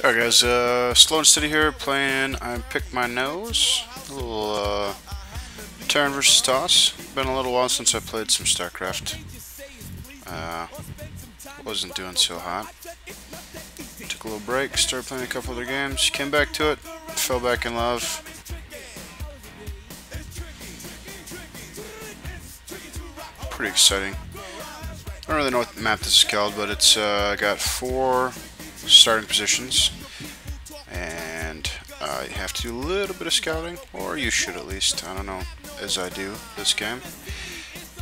Alright guys, SlowNSteady here, playing Ipickmynose, a little turn versus toss. Been a little while since I played some StarCraft. Wasn't doing so hot. Took a little break, started playing a couple other games, came back to it, fell back in love. Pretty exciting. I don't really know what map this is called, but it's got 4 starting positions, and you have to do a little bit of scouting, or you should at least. I don't know, as I do this game.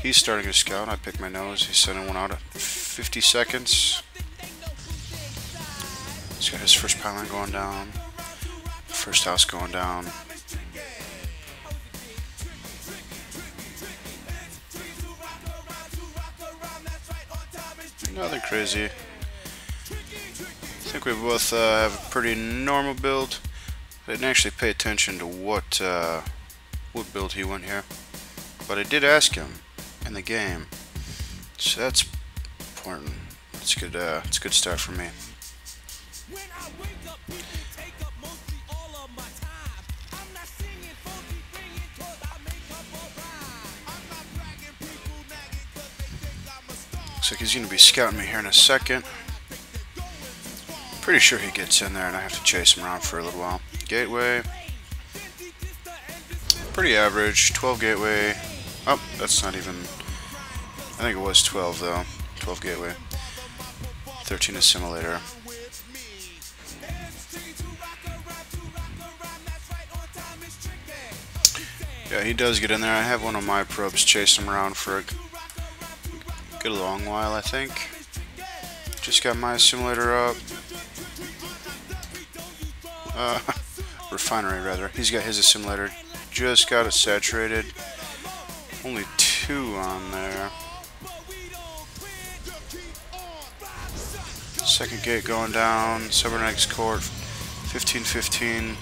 He's starting to scout. I pick my nose. He's sending one out at 50 seconds. He's got his first pylon going down, first house going down. Nothing crazy. I think we both have a pretty normal build. I didn't actually pay attention to what build he went here, but I did ask him in the game, so that's important. It's good. It's a good start for me. Looks like he's going to be scouting me here in a second. Pretty sure he gets in there and I have to chase him around for a little while. Gateway. Pretty average. 12 gateway. Oh, that's not even... I think it was 12 though. 12 gateway. 13 assimilator. Yeah, he does get in there. I have one of my probes chase him around for a good long while, I think. Just got my assimilator up. Refinery rather. He's got his assimilator. Just got it saturated. Only 2 on there. Second gate going down. Cybernetics court. 15-15.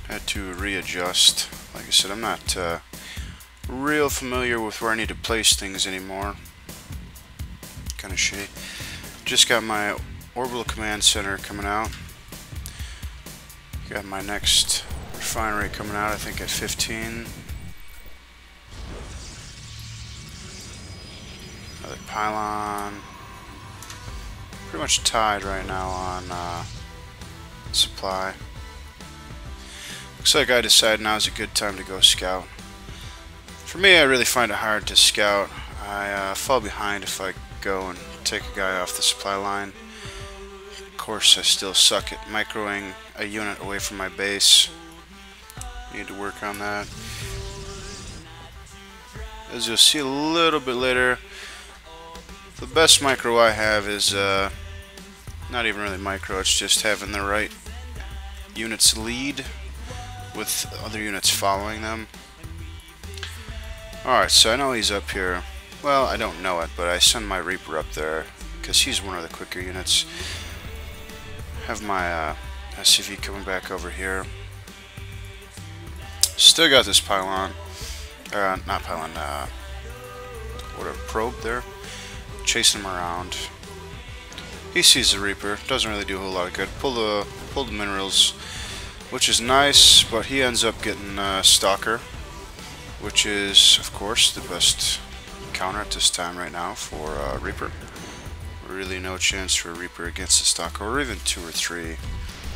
Had to readjust. Like I said, I'm not real familiar with where I need to place things anymore. Kind of shitty. Just got my orbital command center coming out. Got my next refinery coming out, I think at 15. Another pylon. Pretty much tied right now on supply. Looks like I decided now is a good time to go scout. For me, I really find it hard to scout. I fall behind if I go and take a guy off the supply line. Of course, I still suck at microing a unit away from my base. Need to work on that. As you'll see a little bit later, the best micro I have is not even really micro, it's just having the right units lead with other units following them. Alright, so I know he's up here. Well, I don't know it, but I send my Reaper up there because he's one of the quicker units. Have my SCV coming back over here. Still got this pylon. Not pylon, whatever, probe there. Chasing him around. He sees the Reaper. Doesn't really do a whole lot of good. Pull the minerals, which is nice, but he ends up getting Stalker, which is, of course, the best counter at this time right now for Reaper. Really no chance for a Reaper against a Stalker, or even 2 or 3.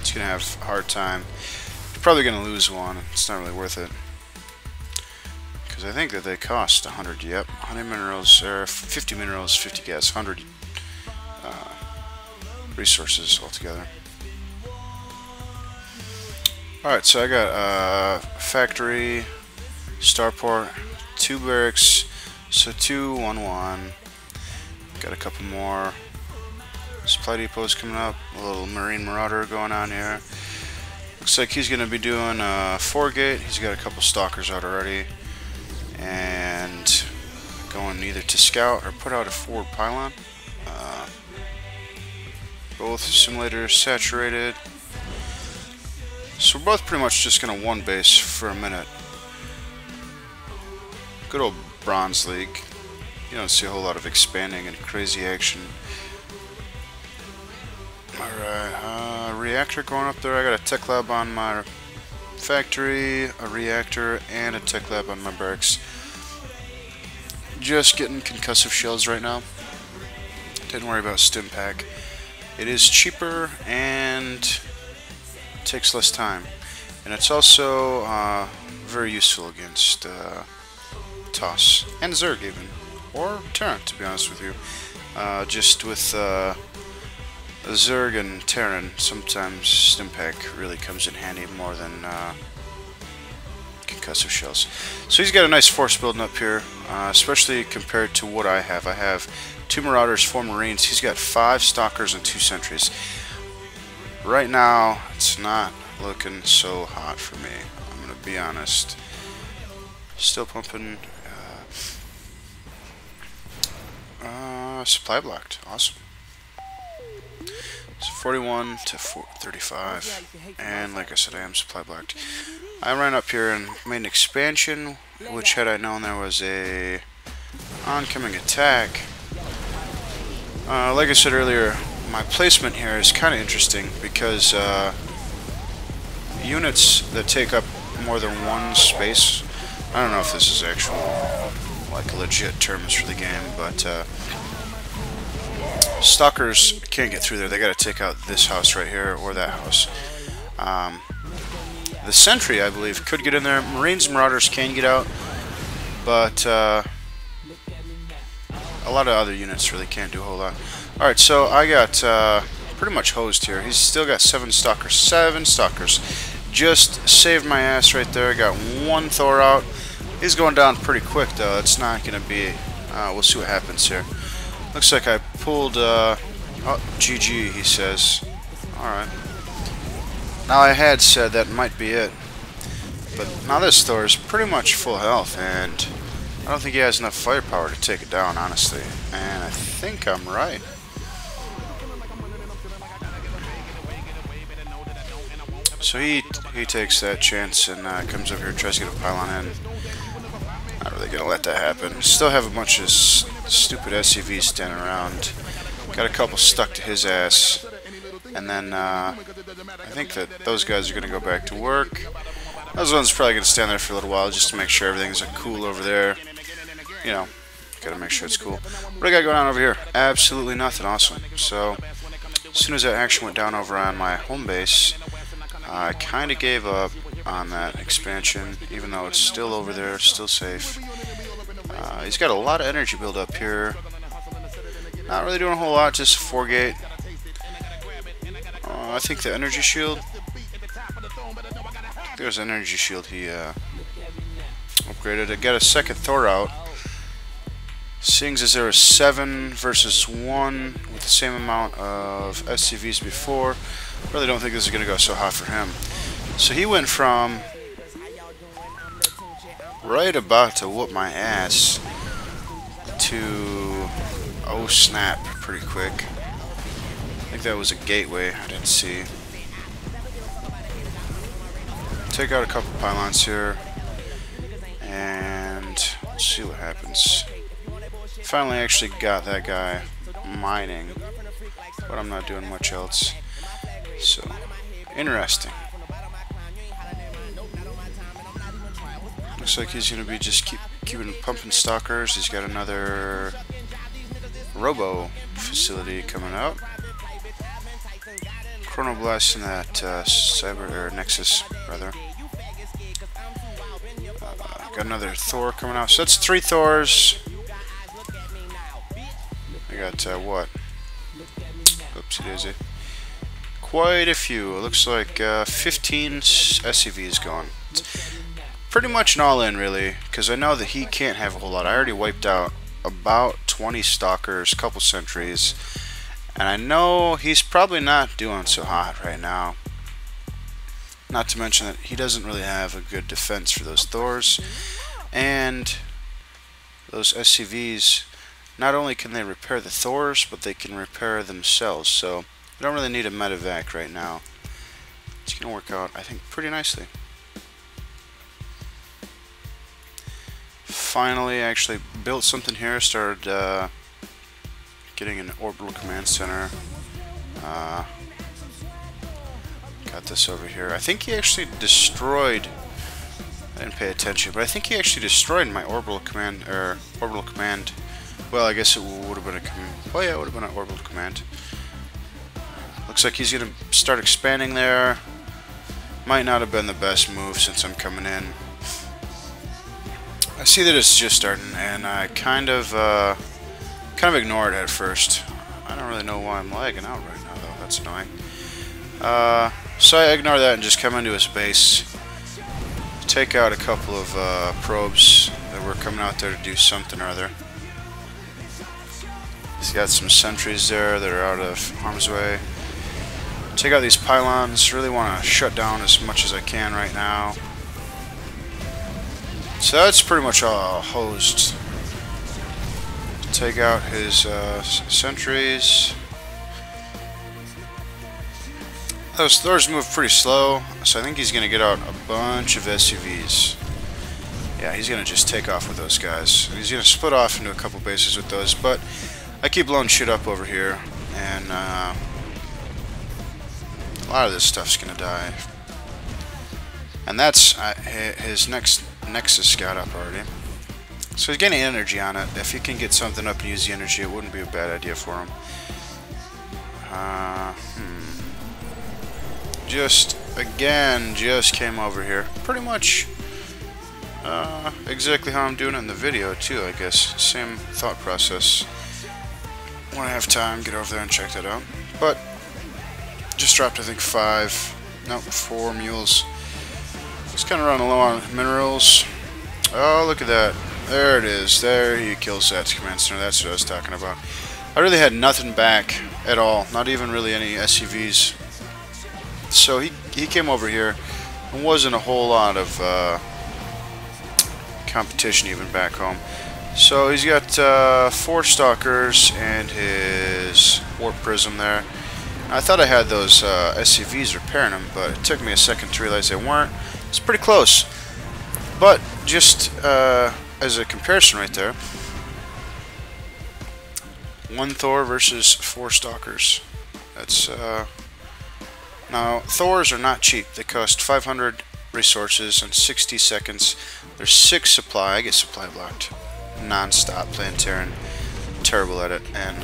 It's going to have a hard time. You're probably going to lose one. It's not really worth it. Because I think that they cost 100, yep. 100 minerals, or 50 minerals, 50 gas, 100 resources altogether. Alright, so I got factory, starport, 2 barracks, so 2, 1, 1. Got a couple more supply depots coming up. A little marine marauder going on here. Looks like he's going to be doing a 4 gate. He's got a couple stalkers out already. And going either to scout or put out a forward pylon. Both simulators saturated. So we're both pretty much just going to one base for a minute. Good old Bronze League. You don't see a whole lot of expanding and crazy action. Alright, reactor going up there. I got a tech lab on my factory, a reactor, and a tech lab on my barracks. Just getting concussive shells right now. Didn't worry about stim pack. It is cheaper and takes less time. And it's also very useful against Toss and Zerg even. Or Terran, to be honest with you. Just with Zerg and Terran, sometimes Stimpack really comes in handy more than concussive shells. So he's got a nice force building up here, especially compared to what I have. I have 2 Marauders, 4 Marines. He's got 5 Stalkers and 2 Sentries. Right now, it's not looking so hot for me. I'm going to be honest. Still pumping. Supply blocked. Awesome. So 41 to 35. And like I said, I am supply blocked. I ran up here and made an expansion, which had I known there was a oncoming attack. Like I said earlier, my placement here is kind of interesting because units that take up more than one space, I don't know if this is actual, like legit terms for the game, but stalkers can't get through there. They got to take out this house right here or that house. The sentry, I believe, could get in there. Marines and Marauders can get out, but a lot of other units really can't do a whole lot. Alright, so I got pretty much hosed here. He's still got 7 stalkers. 7 stalkers. Just saved my ass right there. I got 1 Thor out. He's going down pretty quick, though. It's not going to be... we'll see what happens here. Looks like I pulled... oh, GG, he says. Alright. Now, I had said that might be it. But now this Thor is pretty much full health, and I don't think he has enough firepower to take it down, honestly. And I think I'm right. So he takes that chance and comes over here and tries to get a pylon in. Not really going to let that happen. Still have a bunch of stupid SCVs standing around. Got a couple stuck to his ass. And then I think that those guys are going to go back to work. Those ones are probably going to stand there for a little while just to make sure everything's cool over there. You know, got to make sure it's cool. What do I got going on over here? Absolutely nothing. Awesome. So as soon as that action went down over on my home base, I kind of gave up on that expansion, even though it's still over there, still safe. He's got a lot of energy build up here. Not really doing a whole lot, just 4 gate. I think the energy shield. There's an energy shield he upgraded. I got a second Thor out. Seeing as there was 7 versus 1 with the same amount of SCVs before, really don't think this is going to go so hot for him. So he went from right about to whoop my ass to oh snap pretty quick. I think that was a gateway, I didn't see. Take out a couple pylons here and let's see what happens. Finally actually got that guy mining, but I'm not doing much else. So, interesting. Looks like he's going to be just keeping pumping stalkers. He's got another robo facility coming out. Chronoblast in that cyber or Nexus rather. Got another Thor coming out. So that's 3 Thors. I got what? Oopsie daisy. Quite a few. It looks like 15 SCVs gone. It's pretty much an all-in, really, because I know that he can't have a whole lot. I already wiped out about 20 stalkers, couple sentries, and I know he's probably not doing so hot right now. Not to mention that he doesn't really have a good defense for those Thors, and those SCVs, not only can they repair the Thors, but they can repair themselves, so I don't really need a medevac right now. It's going to work out, I think, pretty nicely. Finally, actually built something here. Started getting an orbital command center. Got this over here. I think he actually destroyed... I didn't pay attention, but I think he actually destroyed my orbital command, Well, I guess it would have been a command. Oh yeah, it would have been an orbital command. Looks like he's going to start expanding there. Might not have been the best move since I'm coming in. I see that it's just starting, and I kind of ignored it at first. I don't really know why I'm lagging out right now, though. That's annoying. So I ignore that and just come into his base. Take out a couple of probes that were coming out there to do something or other. He's got some sentries there that are out of harm's way. Take out these pylons. Really want to shut down as much as I can right now. So that's pretty much all hosed. Take out his sentries. Those thors move pretty slow, so I think he's going to get out a bunch of SUVs. Yeah, he's going to just take off with those guys. He's going to split off into a couple bases with those, but I keep blowing shit up over here, and a lot of this stuff's going to die. And that's his next Nexus got up already. So he's getting energy on it. If he can get something up and use the energy, it wouldn't be a bad idea for him. Just came over here. Pretty much exactly how I'm doing it in the video too, I guess. Same thought process. When I have time, get over there and check that out. But just dropped, I think, 4 mules. Just kind of running low on minerals. Oh, look at that. There it is. There he kills that command center. That's what I was talking about. I really had nothing back at all. Not even really any SUVs. So he came over here and wasn't a whole lot of competition even back home. So he's got 4 stalkers and his warp prism there. I thought I had those SUVs repairing them, but it took me a second to realize they weren't. It's pretty close. But just as a comparison right there, 1 Thor versus 4 stalkers. That's now thors are not cheap. They cost 500 resources and 60 seconds. There's 6 supply. I get supply blocked non-stop playing Terran. Terrible at it, and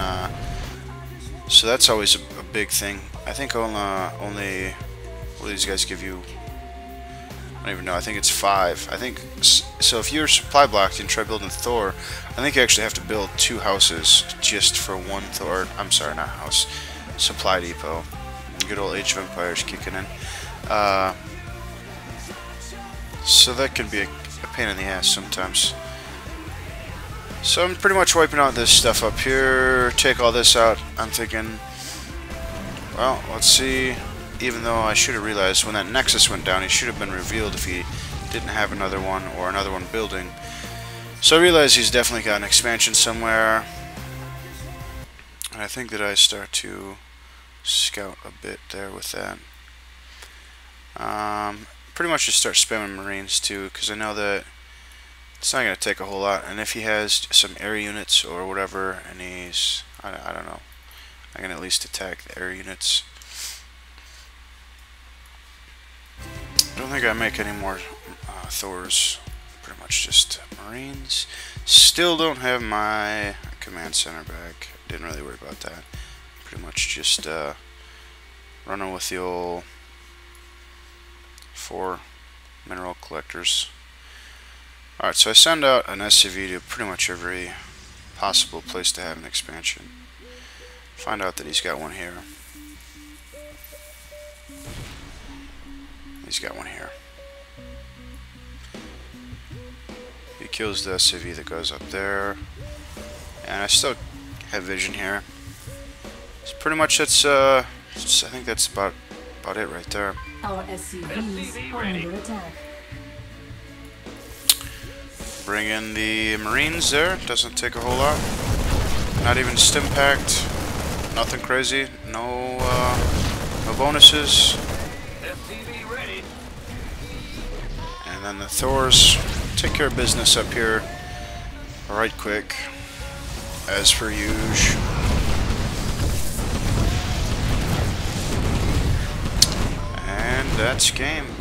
so that's always a big thing. I think only what do these guys give you? I don't even know. I think it's 5. I think so. If you're supply blocked and try building Thor, I think you actually have to build 2 houses just for 1 Thor. I'm sorry, not house. Supply depot. Good old Age of Empires kicking in. So that can be a pain in the ass sometimes. So I'm pretty much wiping out this stuff up here. Take all this out. I'm thinking, well, let's see. Even though I should have realized when that Nexus went down, he should have been revealed if he didn't have another one or another one building. So I realized he's definitely got an expansion somewhere. And I think that I start to scout a bit there with that. Pretty much just start spamming Marines too, because I know that it's not going to take a whole lot. And if he has some air units or whatever, and he's, I don't know, I can at least attack the air units. I don't think I make any more Thors. Pretty much just Marines. Still don't have my command center back. Didn't really worry about that. Pretty much just running with the old 4 mineral collectors. Alright, so I send out an SCV to pretty much every possible place to have an expansion. Find out that he's got one here. He's got one here. He kills the SCV that goes up there. And I still have vision here. So pretty much that's I think that's about it right there. Our SCVs are under attack. Bring in the Marines there. Doesn't take a whole lot. Not even stim packed. Nothing crazy. No bonuses. And then the Thors take care of business up here right quick, as per usual. And that's game.